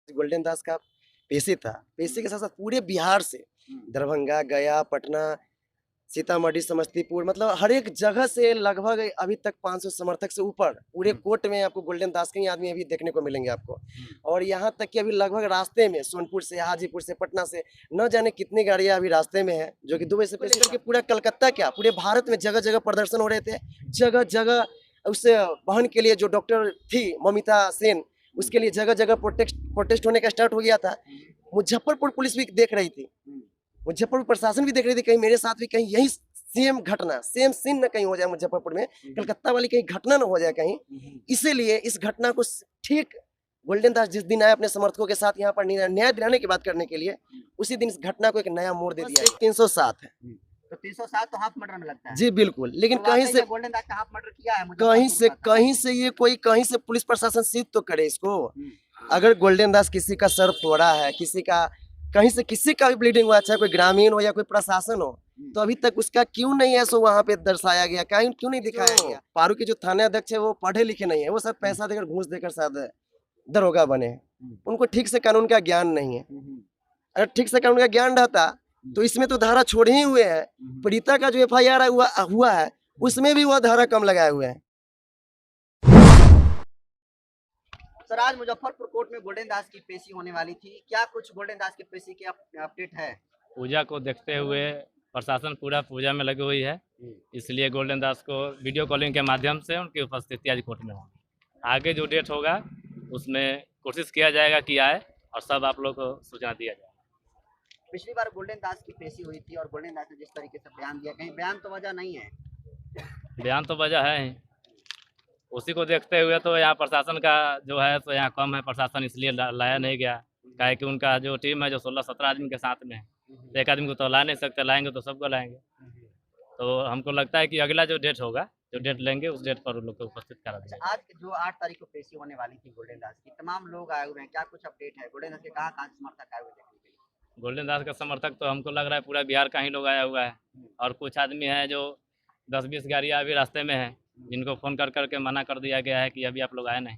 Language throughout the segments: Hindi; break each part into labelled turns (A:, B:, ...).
A: गोल्डन दास का पेशे था। पेशे के साथ-साथ पूरे बिहार से दरभंगा, गया, पटना, सीतामढ़ी, समस्तीपुर मतलब हर एक जगह से लगभग अभी तक 500 समर्थक से ऊपर पूरे कोर्ट में आपको गोल्डन दास के ही आदमी अभी देखने को मिलेंगे आपको। और यहाँ तक कि अभी लगभग रास्ते में सोनपुर से, हाजीपुर से, पटना से न जाने कितनी गाड़ियाँ अभी रास्ते में हैं, जो कि दुबई से पेश करके पूरा कलकत्ता क्या पूरे भारत में जगह-जगह प्रदर्शन हो रहे थे। जगह-जगह उस बहन के लिए जो डॉक्टर थी ममिता सेन, उसके लिए जगह-जगह प्रोटेस्ट होने का स्टार्ट हो गया था। मुजफ्फरपुर पुलिस भी देख रही थी। मुजफ्फरपुर प्रशासन भी देख रही थी कहीं मेरे साथ भी कहीं यही सेम घटना सेम सीन न कहीं हो जाए मुजफ्फरपुर में, कलकत्ता वाली कहीं घटना न हो जाए कहीं। इसीलिए इस घटना को ठीक गोल्डन दास जिस दिन आए अपने समर्थकों के साथ यहाँ पर न्याय दिलाने की बात करने के लिए, उसी दिन इस घटना को एक नया मोड़ दे दिया। 307 है।
B: तो 307 तो हाफ मर्डर में लगता है।
A: जी बिल्कुल, लेकिन
B: तो
A: कहीं से
B: गोल्डन दास का हाफ मर्डर किया है
A: कहीं से ये कोई कहीं से पुलिस प्रशासन सिद्ध तो करे इसको। अगर गोल्डन दास किसी का सर फोड़ा है, किसी का कहीं से किसी का भी ब्लीडिंग हुआ, चाहे कोई ग्रामीण हो या कोई प्रशासन हो, तो अभी तक उसका क्यों नहीं है सो वहाँ पे दर्शाया गया, क्यों नहीं दिखाया गया। पारू के जो थाना अध्यक्ष है वो पढ़े लिखे नहीं है, वो सब पैसा देकर घूस देकर शायद दरोगा बने हैं। उनको ठीक से कानून का ज्ञान नहीं है। अगर ठीक से कानून का ज्ञान रहता तो इसमें तो धारा छोड़े ही हुए हैं। पीड़िता का जो FIR हुआ है उसमें भी वह धारा कम लगाए हुए हैं।
B: सर, आज मुजफ्फरपुर कोर्ट में गोल्डन दास की पेशी होने वाली थी, क्या कुछ गोल्डन दास की पेशी की अपडेट है?
C: पूजा को देखते हुए प्रशासन पूरा पूजा में लगी हुई है, इसलिए गोल्डन दास को वीडियो कॉलिंग के माध्यम से उनकी उपस्थिति आज कोर्ट में होगी। आगे जो डेट होगा उसमें कोशिश किया जाएगा कि आए और सब आप लोग को सूचना दिया जाएगा।
B: पिछली बार गोल्डन दास की पेशी हुई थी और गोल्डन दास ने जिस तरीके से बयान दिया, कहीं बयान तो वजह नहीं है?
C: बयान तो वजह है ही, उसी को देखते हुए तो यहाँ प्रशासन का जो है तो यहाँ कम है, प्रशासन इसलिए लाया नहीं गया। काहे कि उनका जो टीम है जो 16-17 आदमी के साथ में है, तो एक आदमी को तो ला नहीं सकते, लाएंगे तो सबको लाएंगे। तो हमको लगता है कि अगला जो डेट होगा, जो डेट लेंगे उस डेट पर उन लोग को उपस्थित करा दिया।
B: आज जो 8 तारीख को पेशी होने वाली थी गोल्डन दास की, तमाम लोग आए हुए हैं, क्या कुछ अपडेट है? गोल्डन दास के कहाँ समर्थक आए हुए देखने के लिए?
C: गोल्डन दास का समर्थक तो हमको लग रहा है पूरा बिहार का ही लोग आया हुआ है, और कुछ आदमी हैं जो 10-20 गाड़ियाँ अभी रास्ते में हैं, जिनको फ़ोन कर करके मना कर दिया गया है कि अभी आप लोग आए नहीं।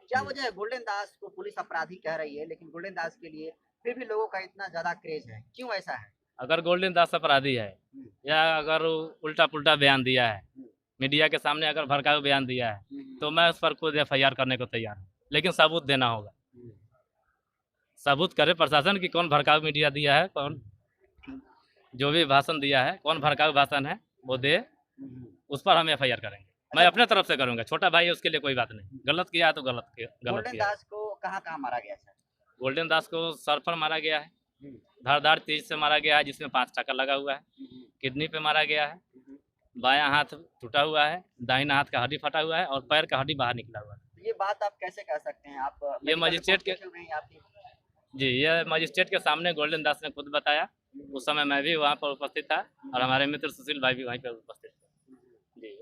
B: क्या वजह है? गोल्डन दास को पुलिस अपराधी कह रही है, लेकिन गोल्डन दास के लिए फिर भी लोगों का इतना ज्यादा क्रेज है, क्यों ऐसा है?
C: अगर गोल्डन दास अपराधी है या अगर उल्टा पुल्टा बयान दिया है, मीडिया के सामने अगर भड़काऊ बयान दिया है, तो मैं उस पर खुद FIR करने को तैयार हूँ, लेकिन सबूत देना होगा। सबूत करे प्रशासन की कौन भड़काऊ मीडिया दिया है, कौन जो भी भाषण दिया है, कौन भड़काऊ भाषण है वो दे, उस पर हम FIR करेंगे। मैं अपने तरफ से करूंगा, छोटा भाई है उसके लिए कोई बात नहीं, गलत किया है तो गलत
B: गोल्डन
C: किया।
B: दास को कहाँ मारा गया सर?
C: गोल्डन दास को सर पर मारा गया है, धारदार चीज से मारा गया है, जिसमें 5 टाका लगा हुआ है। किडनी पे मारा गया है, बायां हाथ टूटा हुआ है, दाहिना हाथ का हड्डी फटा हुआ है और पैर का हड्डी बाहर निकला हुआ है।
B: तो ये बात आप कैसे कह सकते हैं? आप
C: ये मजिस्ट्रेट के ये मजिस्ट्रेट के सामने गोल्डन दास ने खुद बताया। उस समय मैं भी वहाँ पर उपस्थित था और हमारे मित्र सुशील भाई भी वहीं पर उपस्थित थे। जी,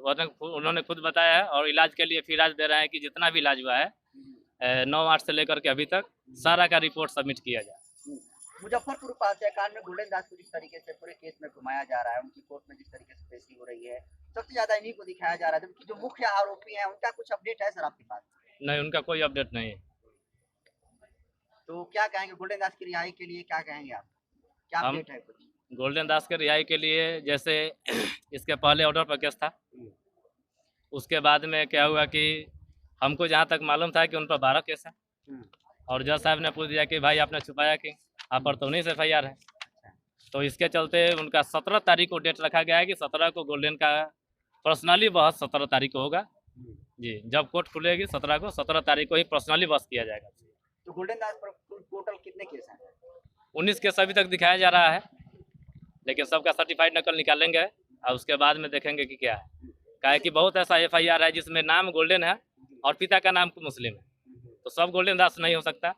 C: उन्होंने खुद बताया है और इलाज के लिए फिर दे रहे हैं कि जितना भी इलाज हुआ है 9-8 से लेकर के अभी तक सारा का रिपोर्ट सबमिट किया जाए।
B: मुजफ्फरपुर हत्याकांड में गोल्डन दास को जिस तरीके से पूरे केस में घुमाया जा रहा है, उनकी कोर्ट में जिस तरीके से पेशी हो रही है, सबसे ज्यादा इन्हीं को दिखाया जा रहा है, जबकि जो मुख्य आरोपी हैं उनका कुछ अपडेट है सर आपके पास?
C: नहीं, उनका कोई अपडेट नहीं है।
B: तो क्या कहेंगे गोल्डन दास की रिहाई के लिए, क्या कहेंगे आप? क्या अपडेट है कुछ?
C: गोल्डन दास के रिहाई के लिए जैसे इसके पहले ऑर्डर पर केस था, उसके बाद में क्या हुआ कि हमको जहाँ तक मालूम था कि उन पर 12 केस है, और जज साहब ने पूछ दिया कि भाई आपने छुपाया कि आप पर तो नहीं से FIR है। तो इसके चलते उनका 17 तारीख को डेट रखा गया है कि 17 को गोल्डन का पर्सनली बहस 17 तारीख को होगा। जी, जब कोर्ट खुलेगी 17 तारीख को ही पर्सनली बहस किया जाएगा।
B: तो गोल्डन दास पर टोटल कितने केस हैं?
C: 19 केस अभी तक दिखाया जा रहा है, लेकिन सबका सर्टिफाइड नकल निकालेंगे और उसके बाद में देखेंगे कि क्या है। काहे कि बहुत ऐसा FIR है जिसमें नाम गोल्डन है और पिता का नाम मुस्लिम है, तो सब गोल्डन दास नहीं हो सकता।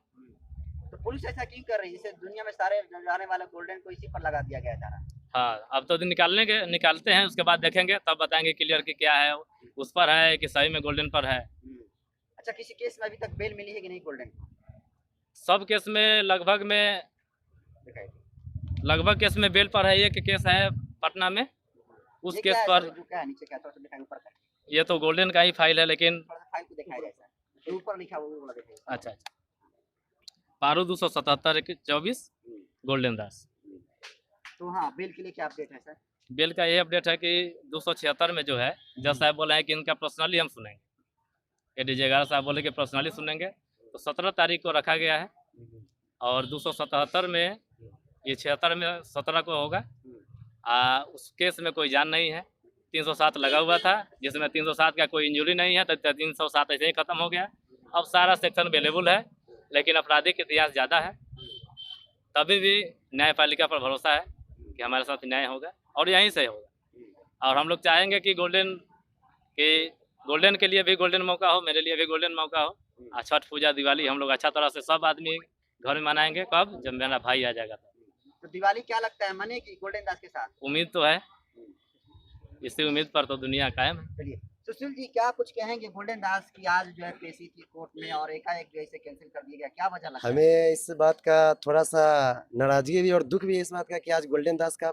B: तो पुलिस ऐसा क्यों कर रही है? इसे दुनिया में सारे जाने वाले गोल्डन को इसी पर लगा दिया गया था।
C: हाँ, अब तो निकालते हैं, उसके बाद देखेंगे तब बताएंगे क्लियर कि क्या है, उस पर है कि सही में गोल्डन पर है।
B: अच्छा, किसी केस में अभी तक बेल मिली है कि नहीं गोल्डन? सब
C: केस में लगभग केस में बेल पर है। एक केस है पटना में, उस केस पर
B: नीचे क्या ऊपर का?
C: ये तो गोल्डन का ही फाइल है, लेकिन
B: फाइल को दिखाया जाए ऊपर लिखा हुआ।
C: अच्छा। पारू 277/24 गोल्डन दास।
B: तो हाँ, बेल के लिए क्या अपडेट है सर?
C: बेल का ये अपडेट है कि 276 में जो है जज साहब बोले हैं कि इनका पर्सनली हम सुनेंगे। एडीजे 11 साहब बोले कि पर्सनली सुनेंगे, तो 17 तारीख को रखा गया है। और 277 में ये 76 में 17 को होगा। उस केस में कोई जान नहीं है। 307 लगा हुआ था, जिसमें 307 का कोई इंजरी नहीं है, तो 307 ऐसे ही खत्म हो गया। अब सारा सेक्शन अवेलेबल है, लेकिन आपराधिक इतिहास ज़्यादा है। तभी भी न्यायपालिका पर भरोसा है कि हमारे साथ न्याय होगा और यहीं से होगा। और हम लोग चाहेंगे कि गोल्डन के लिए भी गोल्डन मौका हो, मेरे लिए भी गोल्डन मौका हो। छठ पूजा दिवाली हम लोग अच्छा तरह से सब आदमी घर में मनाएंगे। कब? जब मेरा भाई आ जाएगा।
B: तो दिवाली क्या लगता है मनेगी गोल्डन दास के साथ?
C: उम्मीद तो है, इसी उम्मीद पर तो दुनिया कायम है।
B: चलिए सुशील जी, क्या कुछ कहेंगे? गोल्डन दास की आज जो है पेशी थी कोर्ट में और एकाएक जो है इसे कैंसिल कर दिया गया, क्या वजह लगता है?
A: हमें इस बात का थोड़ा सा नाराजगी भी और दुख भी है इस बात का कि आज गोल्डन दास का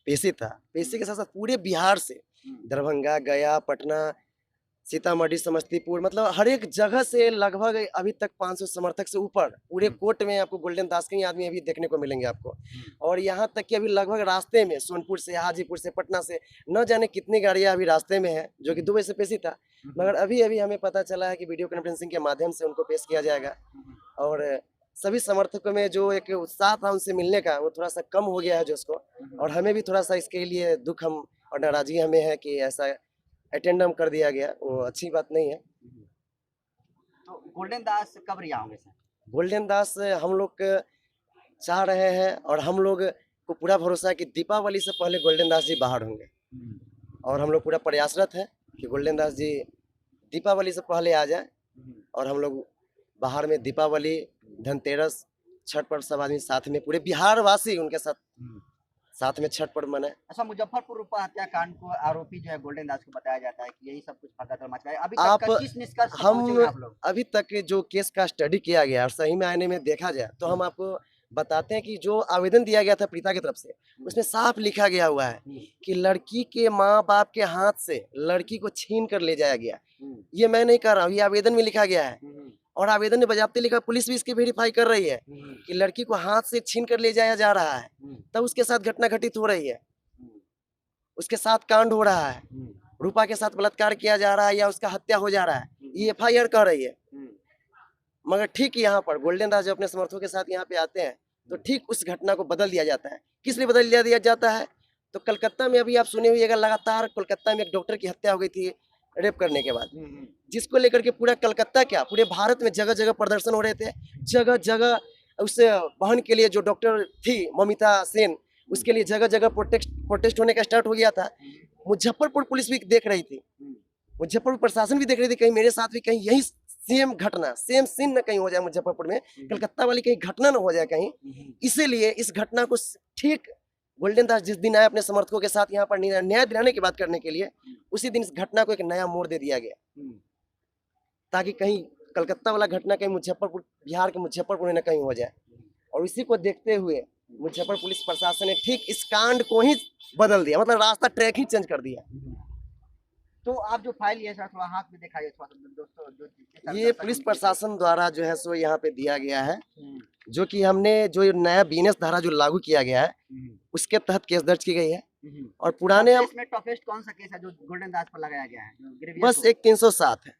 A: पेशी था। पेशी के साथ साथ पूरे बिहार से दरभंगा, गया, पटना, सीतामढ़ी, समस्तीपुर, मतलब हर एक जगह से लगभग अभी तक 500 समर्थक से ऊपर पूरे कोर्ट में आपको गोल्डन दास के ही आदमी अभी देखने को मिलेंगे आपको। और यहाँ तक कि अभी लगभग रास्ते में सोनपुर से, हाजीपुर से, पटना से न जाने कितनी गाड़ियाँ अभी रास्ते में है, जो कि दुबई से पेशी था। मगर अभी अभी हमें पता चला है कि वीडियो कॉन्फ्रेंसिंग के माध्यम से उनको पेश किया जाएगा। और सभी समर्थकों में जो एक उत्साह था उनसे मिलने का, वो थोड़ा सा कम हो गया है जो उसको। और हमें भी थोड़ा सा इसके लिए दुख हम और नाराजगी हमें है कि ऐसा अटेंडम कर दिया गया, वो अच्छी बात नहीं है।
B: तो गोल्डन दास कब रिहा होंगे सर?
A: गोल्डन दास हम लोग चाह रहे हैं और हम लोग को पूरा भरोसा है कि दीपावली से पहले गोल्डन दास जी बाहर होंगे। और हम लोग पूरा प्रयासरत हैं कि गोल्डन दास जी दीपावली से पहले आ जाए और हम लोग बाहर में दीपावली, धनतेरस, छठ पर्व सब आदमी साथ में, पूरे बिहार वासी उनके साथ में छठ पर्व मनाए।
B: अच्छा, मुजफ्फरपुर रूपा हत्याकांड को आरोपी जो है गोल्डन दास को बताया जाता है कि यही सब कुछ भगदड़ मचाया। अभी तक किस निष्कर्ष पर पहुंचे हैं आप लोग?
A: अभी तक जो केस का स्टडी किया गया और सही मायने में देखा जाए तो हम आपको बताते हैं कि जो आवेदन दिया गया था पीड़िता की तरफ से, उसमें साफ लिखा गया हुआ है कि लड़की के माँ बाप के हाथ से लड़की को छीन कर ले जाया गया। ये मैं नहीं कर रहा हूँ, ये आवेदन में लिखा गया है। और आवेदन में बजाबते लिखा, पुलिस भी इसकी वेरीफाई कर रही है कि लड़की को हाथ से छीन कर ले जाया जा रहा है, तब उसके साथ घटना घटित हो रही है, उसके साथ कांड हो रहा है, रूपा के साथ बलात्कार किया जा रहा है या उसका हत्या हो जा रहा है, ये FIR कह रही है। मगर ठीक यहाँ पर गोल्डन दास जब अपने समर्थकों के साथ यहाँ पे आते हैं तो ठीक उस घटना को बदल दिया जाता है। किस लिए बदल दिया जाता है? तो कलकत्ता में अभी आप सुने हुए लगातार कोलकाता में एक डॉक्टर की हत्या हो गई थी रेप करने के बाद, जिसको लेकर के पूरा कलकत्ता क्या पूरे भारत में जगह जगह प्रदर्शन हो रहे थे। जगह जगह उस बहन के लिए जो डॉक्टर थी ममिता सेन, उसके लिए जगह जगह प्रोटेस्ट होने का स्टार्ट हो गया था। मुजफ्फरपुर पुलिस भी देख रही थी, मुजफ्फरपुर प्रशासन भी देख रही थी कहीं मेरे साथ भी कहीं यही सेम घटना, सेम सीन न कहीं हो जाए मुजफ्फरपुर में, कलकत्ता वाली कहीं घटना न हो जाए कहीं। इसीलिए इस घटना को ठीक गोल्डन दास जिस दिन आए अपने समर्थकों के साथ यहाँ पर न्याय दिलाने की बात करने के लिए, उसी दिन इस घटना को एक नया मोड़ दे दिया गया, ताकि कहीं कलकत्ता वाला घटना कहीं मुजफ्फरपुर, बिहार के मुजफ्फरपुर में न कहीं हो जाए। और इसी को देखते हुए मुजफ्फरपुर पुलिस प्रशासन ने ठीक इस कांड को ही बदल दिया, मतलब रास्ता ट्रैक ही चेंज कर दिया।
B: तो आप जो फाइल ये थोड़ा हाथ में दिखाइए दोस्तों, जो
A: ये पुलिस प्रशासन द्वारा जो है सो यहाँ पे दिया गया है, जो कि हमने जो नया बीएनएस धारा जो लागू किया गया है उसके तहत केस दर्ज की गई है। और पुराने
B: इसमें टफेस्ट कौन सा केस है जो गोल्डन दास पर लगाया गया है?
A: बस एक 307 है।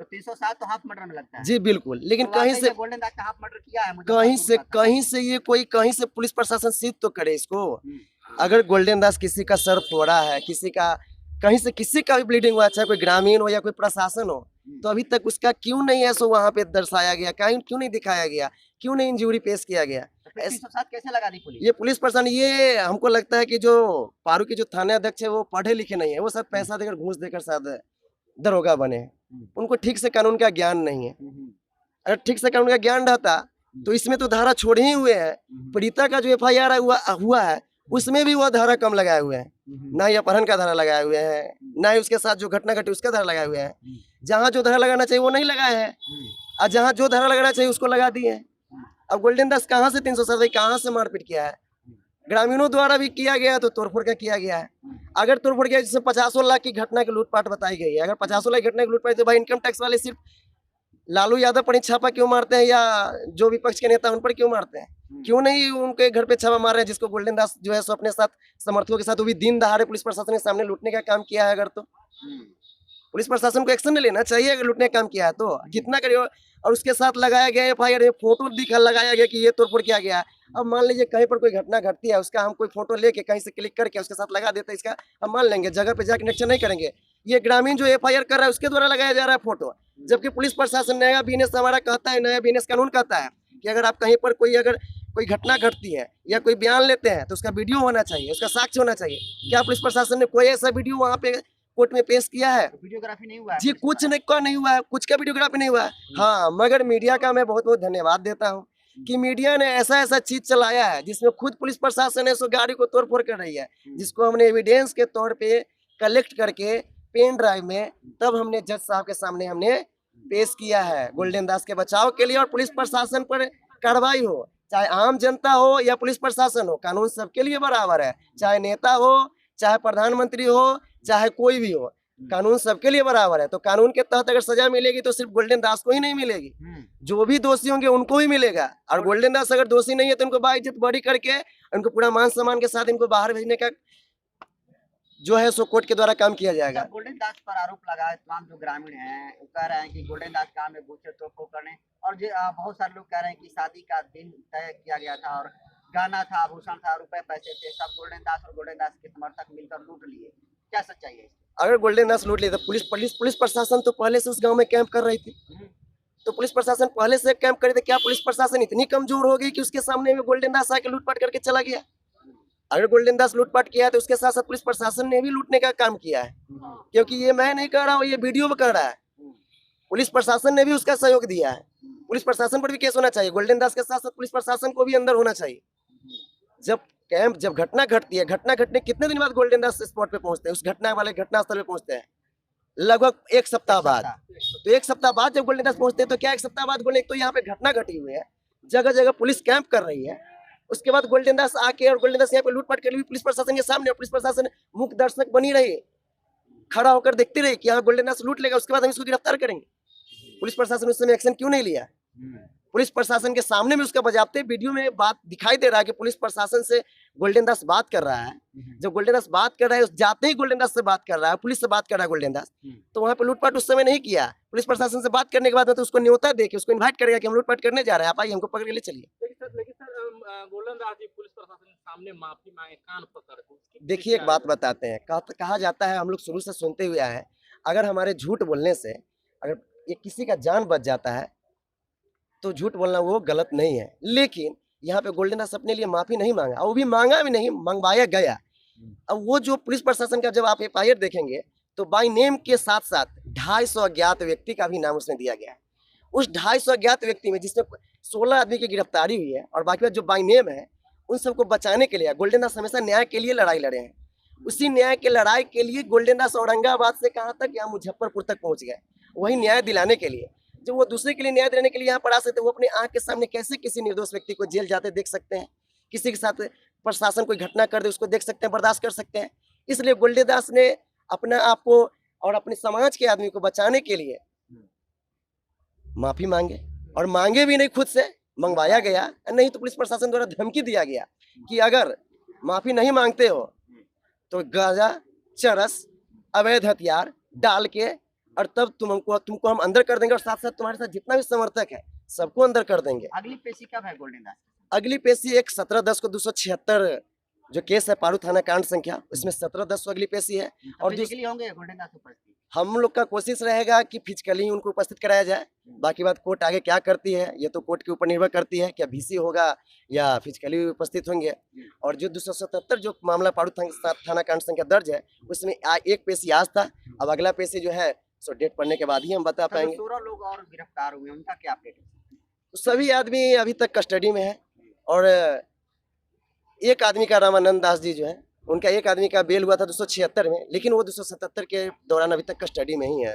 B: तो 307 तो हाफ मर्डर में लगता है।
A: जी बिल्कुल, लेकिन
B: तो
A: कहीं से
B: गोल्डन दास का हाफ मर्डर किया है,
A: कहीं से ये कोई कहीं से पुलिस प्रशासन सिद्ध तो करे इसको। अगर गोल्डन दास किसी का सर फोड़ा है, किसी का कहीं से किसी का भी ब्लीडिंग हुआ, चाहे कोई ग्रामीण हो या कोई प्रशासन हो, तो अभी तक उसका क्यों नहीं है सो वहाँ पे दर्शाया गया, क्यों नहीं दिखाया गया, क्यों नहीं इंजरी पेश किया गया?
B: 307 कैसे लगा दी पुलिस?
A: ये पुलिस प्रशासन, ये हमको लगता है कि जो पारू के जो थाना अध्यक्ष है वो पढ़े लिखे नहीं है, वो शायद पैसा देकर घूस देकर शायद दरोगा बने हैं, उनको ठीक से कानून का ज्ञान नहीं है। अगर ठीक से कानून का ज्ञान रहता तो इसमें तो धारा छोड़े ही हुए हैं। पीड़िता का जो FIR हुआ है उसमें भी वो धारा कम लगाए हुए हैं, ना ही अपहरण का धारा लगाए हुए हैं, ना ही उसके साथ जो घटना घटी उसका धारा लगाए हुए हैं। जहाँ जो धारा लगाना चाहिए वो नहीं लगाए हैं, और जहाँ जो धारा लगाना चाहिए उसको लगा दिए हैं। अब गोल्डन दास कहाँ से 307 कहाँ से मारपीट किया है? ग्रामीणों द्वारा भी किया गया तो तोड़फोड़ का किया गया है। अगर तोड़फोड़ किया, जैसे 50 लाख की घटना की लूटपाट बताई गई है, अगर 50 लाख की घटना की लूटपाट, तो भाई इनकम टैक्स वाले सिर्फ लालू यादव पर ही छापा क्यों मारते हैं, या जो विपक्ष के नेता उन पर क्यों मारते हैं? क्यों नहीं उनके घर पे छापा मार रहे हैं, जिसको गोल्डन दास जो है सो अपने साथ समर्थकों के साथ, वो भी दिन दहाड़े पुलिस प्रशासन के सामने लूटने का काम किया है। अगर तो पुलिस प्रशासन को एक्शन लेना चाहिए, अगर लूटने का काम किया है तो कितना करिए। और उसके साथ लगाया गया एफआईआर में फोटो दिखा लगाया गया कि ये तोड़फोड़ किया गया है। अब मान लीजिए कहीं पर कोई घटना घटती है, उसका हम कोई फोटो लेके कहीं से क्लिक करके उसके साथ लगा देते हैं, इसका हम मान लेंगे, जगह पे जाके निरीक्षण नहीं करेंगे। ये ग्रामीण जो एफआईआर कर रहा है उसके द्वारा लगाया जा रहा है फोटो, जबकि पुलिस प्रशासन नया बिजनेस हमारा कहता है, नया बिजनेस कानून कहता है कि अगर आप कहीं पर कोई घटना घटती है या कोई बयान लेते हैं तो उसका वीडियो होना चाहिए, उसका साक्ष्य होना चाहिए। क्या पुलिस प्रशासन ने कोई ऐसा वीडियो वहाँ पे कोर्ट में पेश किया है?
B: वीडियोग्राफी नहीं हुआ है
A: जी कुछ नहीं हुआ है, कुछ का वीडियोग्राफी नहीं हुआ है। हाँ, मगर मीडिया का मैं बहुत बहुत धन्यवाद देता हूँ कि मीडिया ने ऐसा चीज चलाया है जिसमें खुद पुलिस प्रशासन है सो गाड़ी को तोड़फोड़ कर रही है, जिसको हमने एविडेंस के तौर पे कलेक्ट करके पेन ड्राइव में तब हमने जज साहब के सामने हमने पेश किया है गोल्डन दास के बचाव के लिए। और पुलिस प्रशासन पर कार्रवाई हो, चाहे आम जनता हो या पुलिस प्रशासन हो, कानून सबके लिए बराबर है। चाहे नेता हो, चाहे प्रधानमंत्री हो, चाहे कोई भी हो, कानून सबके लिए बराबर है। तो कानून के तहत अगर सजा मिलेगी तो सिर्फ गोल्डन दास को ही नहीं मिलेगी, जो भी दोषी होंगे उनको ही मिलेगा। और गोल्डन दास अगर दोषी नहीं है तो उनको बाइज्जत बरी करके उनको पूरा मान सम्मान के साथ इनको बाहर भेजने का जो है सो कोर्ट के द्वारा काम किया जाएगा।
B: गोल्डन दास पर आरोप लगा है, तमाम जो ग्रामीण हैं वो कह रहे हैं कि गोल्डन दास काम में घुसे तोड़फोड़ करने, और बहुत सारे लोग कह रहे हैं कि शादी का दिन तय किया गया था और गाना था, आभूषण था, रुपए पैसे थे, सब गोल्डन दास और गोल्डन दास के समर्थक मिलकर लूट लिए। क्या सच्चाई है?
A: अगर गोल्डन दास लूट लिए तो पुलिस प्रशासन तो पहले से उस गांव में कैंप कर रही थी, तो पुलिस प्रशासन पहले से कैंप करे थे। क्या पुलिस प्रशासन इतनी कमजोर हो गई कि उसके सामने में गोल्डन दास आके लूटपाट करके चला गया? अगर गोल्डन दास लूटपाट किया है तो उसके साथ साथ पुलिस प्रशासन ने भी लूटने का काम किया है, क्योंकि ये मैं नहीं कह रहा हूँ, ये वीडियो में कर रहा है। पुलिस प्रशासन ने भी उसका सहयोग दिया है, पुलिस प्रशासन पर भी केस होना चाहिए। गोल्डन दास के साथ साथ पुलिस प्रशासन को भी अंदर होना चाहिए। जब घटना घटती है, घटना घटने कितने दिन बाद गोल्डन दास स्पॉट पे पहुंचते हैं, उस घटना वाले घटनास्थल पे पहुंचते हैं? लगभग एक सप्ताह बाद। तो एक सप्ताह बाद जब गोल्डन दास पहुंचते हैं तो क्या एक सप्ताह बाद तो यहाँ पे घटना घटी हुई है, जगह जगह पुलिस कैंप कर रही है। उसके बाद गोल्डन दास आके और गोल्डन दास यहाँ पे लूटपाट कर ली पुलिस प्रशासन के सामने, और पुलिस प्रशासन मुख दर्शक बनी रही, खड़ा होकर देखती रही कि हाँ गोल्डन दास लूट लेगा, उसके बाद हम इसको गिरफ्तार करेंगे। पुलिस प्रशासन उस समय एक्शन क्यों नहीं लिया? पुलिस प्रशासन के सामने में उसका बजाते वीडियो में बात दिखाई दे रहा है कि पुलिस प्रशासन से गोल्डन दास बात कर रहा है। जब गोल्डन दास बात कर रहा है, जाते ही गोल्डन दास से बात कर रहा है, पुलिस से बात कर रहा है गोल्डन दास, तो वहाँ पे लूटपाट उस समय नहीं किया। पुलिस प्रशासन से बात करने के बाद तो उसको न्योता दे के उसको इन्वाइट करेगा कि हम लूटपाट करने जा रहे हैं, आप आइए हमको पकड़ के ले चलिए।
C: गोल्डन दास जी पुलिस प्रशासन के सामने माफी मांगे, कान पकड़।
A: देखिए एक बात बताते हैं, कहा जाता है, हम लोग शुरू से सुनते हुए आए हैं, अगर हमारे झूठ बोलने से अगर ये किसी का जान बच जाता है तो झूठ बोलना वो गलत नहीं है। लेकिन यहाँ पे गोल्डन दास अपने लिए माफी नहीं मांगा, वो भी मांगा भी नहीं, मंगवाया गया। अब वो जो पुलिस प्रशासन का जब आप एफआईआर देखेंगे तो बाई नेम के साथ साथ 250 अज्ञात व्यक्ति का भी नाम उसमें दिया गया है। उस 250 अज्ञात व्यक्ति में जिसमें 16 आदमी की गिरफ्तारी हुई है और बाकी जो बाई नेम है उन सबको बचाने के लिए गोल्डन दास हमेशा न्याय के लिए लड़ाई लड़े हैं। उसी न्याय के लड़ाई के लिए गोल्डन दास औरंगाबाद से कहाँ तक, यहाँ मुजफ्फरपुर तक पहुंच गए, वही न्याय दिलाने के लिए। जो वो दूसरे के लिए न्याय दिलाने के लिए यहाँ पर आ सकते, वो अपने आंख के सामने कैसे किसी निर्दोष व्यक्ति को जेल जाते देख सकते हैं, किसी के साथ प्रशासन कोई घटना कर दे उसको देख सकते हैं, बर्दाश्त कर सकते हैं। इसलिए गोल्डन दास ने अपने आप को और अपने समाज के आदमी को बचाने के लिए माफी मांगे, और मांगे भी नहीं, खुद से मंगवाया गया। नहीं तो पुलिस प्रशासन द्वारा धमकी दिया गया कि अगर माफी नहीं मांगते हो तो गांजा, चरस, अवैध हथियार डाल के और तब तुमको हम अंदर कर देंगे, और साथ साथ तुम्हारे साथ जितना भी समर्थक है सबको अंदर कर देंगे।
B: अगली पेशी कब है गोल्डन दास?
A: अगली पेशी 1/17/10 को 276 जो केस है पारू थाना कांड संख्या, उसमें 17/10 को अगली पेशी है। और
B: फिजिकली होंगे गोल्डन दास उपस्थित?
A: हम लोग का कोशिश रहेगा कि फिजिकली उनको उपस्थित कराया जाए। बाकी बात कोर्ट आगे क्या करती है ये तो कोर्ट के ऊपर निर्भर करती है, क्या VC होगा या फिजिकली उपस्थित होंगे। और जो 277 जो मामला पारू थाना कांड संख्या दर्ज है उसमें एक पेशी आज था, अब अगला पेशी जो है सो डेट पढ़ने के बाद ही हम बता पाएंगे।
B: 16 लोग और गिरफ्तार हुए, उनका क्या अपडेट है?
A: तो सभी आदमी अभी तक कस्टडी में है, और एक आदमी का रामानंद दास जी जो है उनका एक आदमी का बेल हुआ था 276 में, लेकिन वो 277 के दौरान अभी तक कस्टडी में ही है।